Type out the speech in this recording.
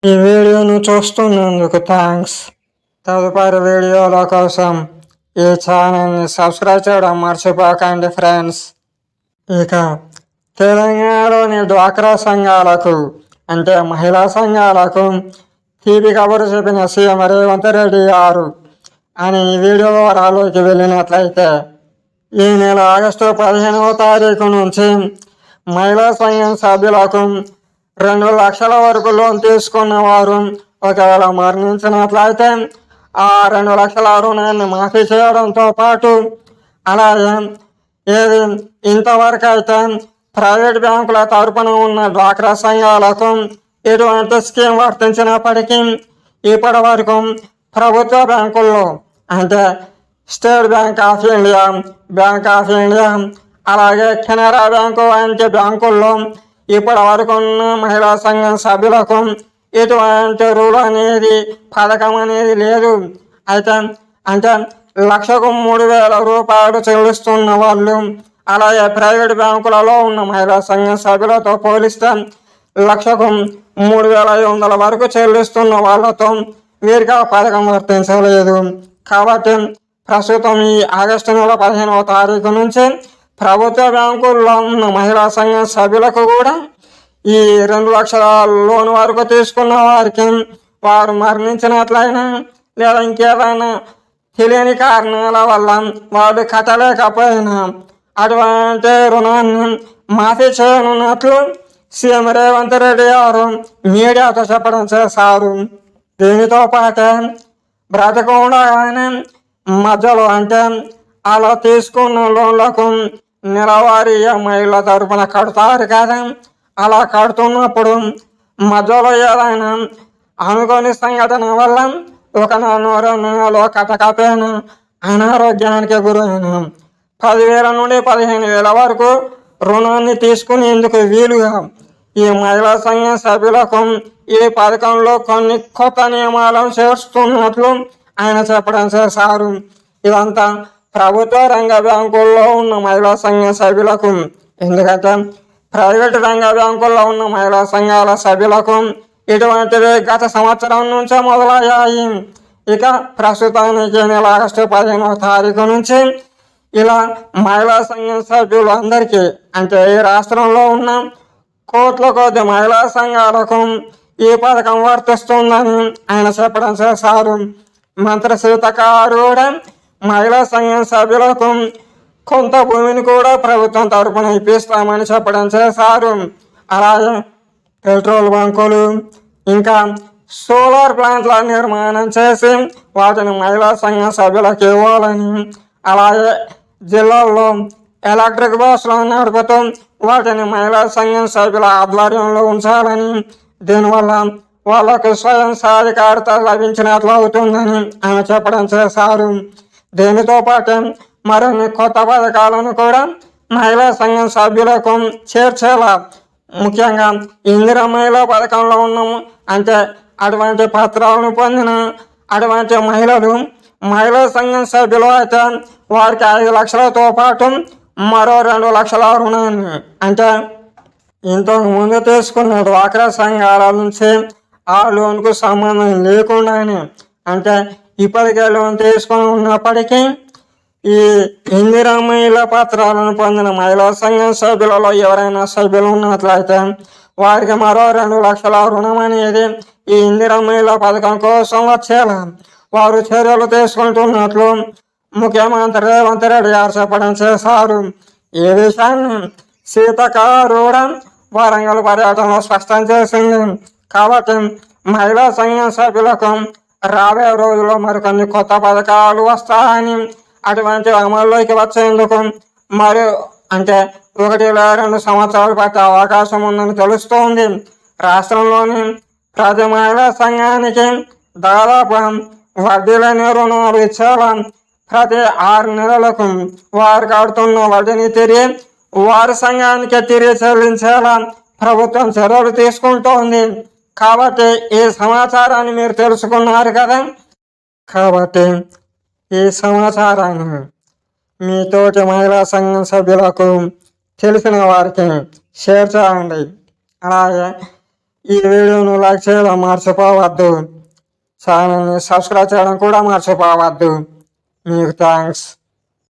ఈ వీడియోను చూస్తున్నందుకు థ్యాంక్స్. తదుపరి వీడియోల కోసం ఈ ఛానల్ని సబ్స్క్రైబ్ చేయడం మర్చిపోకండి ఫ్రెండ్స్. ఇక తెలంగాణలోని డ్వాక్రా సంఘాలకు అంటే మహిళా సంఘాలకు తీపి కబురు చెప్పిన సీఎం రేవంత్ రెడ్డి గారు అని ఈ వీడియో వివరాల్లోకి వెళ్ళినట్లయితే, ఈ నెల ఆగస్టు 15వ తారీఖు నుంచి మహిళా సంఘం సభ్యులకు 2 లక్షల వరకు లోన్ తీసుకున్న వారు ఒకవేళ మరణించినట్లయితే ఆ 2 లక్షల రుణాన్ని మాఫీ చేయడంతో పాటు, అలాగే ఏది ఇంతవరకు అయితే ప్రైవేట్ బ్యాంకుల తరపున ఉన్న డ్వాక్రా సంఘాలకు ఎటువంటి స్కీమ్ వర్తించినప్పటికీ ఇప్పటి వరకు ప్రభుత్వ బ్యాంకుల్లో అంటే state bank of India, bank of India, అలాగే కెనరా బ్యాంకు వంటి బ్యాంకుల్లో ఇప్పటి వరకు ఉన్న మహిళా సంఘం సభ్యులకు ఎటువంటి రూల్ అనేది పథకం అనేది లేదు. అయితే అంటే లక్షకు 3,000 రూపాయలు చెల్లిస్తున్న వాళ్ళు, అలాగే ప్రైవేట్ బ్యాంకులలో ఉన్న మహిళా సంఘం సభ్యులతో పోలిస్తే లక్షకు 3,500 వరకు చెల్లిస్తున్న వాళ్ళతో వీరికి ఆ పథకం వర్తించలేదు. కాబట్టి ప్రస్తుతం ఈ ఆగస్టు నెల 15వ తారీఖు నుంచి ప్రభుత్వ బ్యాంకుల్లో ఉన్న మహిళా సంఘం సభ్యులకు కూడా ఈ 2 లక్షల లోన్ వరకు తీసుకున్న వారికి వారు మరణించినట్లయినా లేదా ఇంకేదైనా తెలియని కారణాల వల్ల వారు కట్టలేకపోయినా అటువంటి రుణాన్ని మాఫీ చేయనున్నట్లు సీఎం రేవంత్ రెడ్డి గారు మీడియాతో చెప్పడం చేశారు. దీనితో పాటే బ్రతకుండగానే మధ్యలో అంటే అలా తీసుకున్న లోన్లకు నెలవారీ మహిళల తరపున కడతారు కదా, అలా కడుతున్నప్పుడు మధ్యలో ఏదైనా అనుకోని సంఘటన వల్ల ఒక 2 నెలలో కట్టకపోయినా అనారోగ్యానికి గురైన 10,000 నుండి 15,000 వరకు రుణాన్ని తీసుకునేందుకు వీలుగా ఈ మహిళా సంఘం సభ్యులకు ఈ పథకంలో కొన్ని కొత్త నియమాలను చేస్తున్నట్లు ఆయన చెప్పడం చేశారు. ఇదంతా ప్రభుత్వ రంగ బ్యాంకుల్లో ఉన్న మహిళా సంఘ సభ్యులకు, ఎందుకంటే ప్రైవేట్ రంగ బ్యాంకుల్లో ఉన్న మహిళా సంఘాల సభ్యులకు ఇటువంటివి గత సంవత్సరం నుంచే మొదలయ్యాయి. ఇక ప్రస్తుతానికి నెల ఆగస్టు 15వ తారీఖు నుంచి ఇలా మహిళా సంఘం సభ్యులు అందరికీ అంటే ఈ రాష్ట్రంలో ఉన్న కోట్ల కొద్ది మహిళా సంఘాలకు ఈ పథకం వర్తిస్తుందని ఆయన చెప్పడం చేశారు. మంత్రి సీతక్క కూడా మహిళా సంఘం సభ్యులకు కొంత భూమిని కూడా ప్రభుత్వం తరపున ఇప్పిస్తామని చెప్పడం చేశారు. అలాగే పెట్రోల్ బంకులు ఇంకా సోలార్ ప్లాంట్ల నిర్మాణం చేసి వాటిని మహిళా సంఘ సభ్యులకు ఇవ్వాలని, అలాగే జిల్లాల్లో ఎలక్ట్రిక్ బస్సులు నడుపుతూ వాటిని మహిళా సంఘం సభ్యుల ఆధ్వర్యంలో ఉంచాలని, దీనివల్ల వాళ్ళకు స్వయం సాధికారత లభించినట్లు అవుతుందని ఆమె చెప్పడం చేశారు. దీనితో పాటు మరిన్ని కొత్త పథకాలను కూడా మహిళా సంఘం సభ్యులకు చేర్చేలా, ముఖ్యంగా ఇందిరా మహిళా పథకంలో ఉన్నాము అంటే అటువంటి పత్రాలను పొందిన అటువంటి మహిళా సంఘం సభ్యులు అయితే వారికి 5 లక్షలతో పాటు మరో 2 లక్షల రుణాన్ని అంటే ఇంతకు ముందు తీసుకున్న డ్వాక్రా సంఘాల నుంచి ఆ లోన్కు సంబంధం లేకుండానే అంటే ఇప్పటికే లోన్ తీసుకొని ఉన్నప్పటికీ ఈ ఇందిరా మహిళా పత్రాలను పొందిన మహిళా సంఘం సభ్యులలో ఎవరైనా సభ్యులు ఉన్నట్లయితే వారికి మరో 2 లక్షల రుణం అనేది ఈ ఇందిరా మహిళా పథకం కోసం వచ్చేలా వారు చర్యలు తీసుకుంటున్నట్లు ముఖ్యమంత్రి రేవంత్ రెడ్డి గారు చెప్పడం చేశారు. ఈ విషయాన్ని సీతక్క కూడా వరంగల్ పర్యటనలో స్పష్టం చేసింది. కాబట్టి మహిళా సంఘం సభ్యులకు రాబోయే రోజుల్లో మరికొన్ని కొత్త పథకాలు వస్తాయని, అటువంటి అమల్లోకి వచ్చేందుకు మరి అంటే 1-2 సంవత్సరాలు పట్టే అవకాశం ఉందని తెలుస్తోంది. రాష్ట్రంలోని ప్రతి మహిళా సంఘానికి దాదాపు వడ్డీ లేని రుణాలు ఇచ్చేలా ప్రతి 6 నెలలకు వారు కడుతున్న వడ్డీని తిరిగి వారి సంఘానికి తిరిగి చెల్లించేలా ప్రభుత్వం చర్యలు తీసుకుంటోంది. కాబట్టి ఈ సమాచారాన్ని మీరు తెలుసుకున్నారు కదా, కాబట్టి ఈ సమాచారాన్ని మీతోటి మహిళా సంఘం సభ్యులకు తెలిసిన వారికి షేర్ చేయండి. అలాగే ఈ వీడియోను లైక్ చేయడం మర్చిపోవద్దు. ఛానల్ని సబ్స్క్రైబ్ చేయడం కూడా మర్చిపోవద్దు. మీకు థ్యాంక్స్.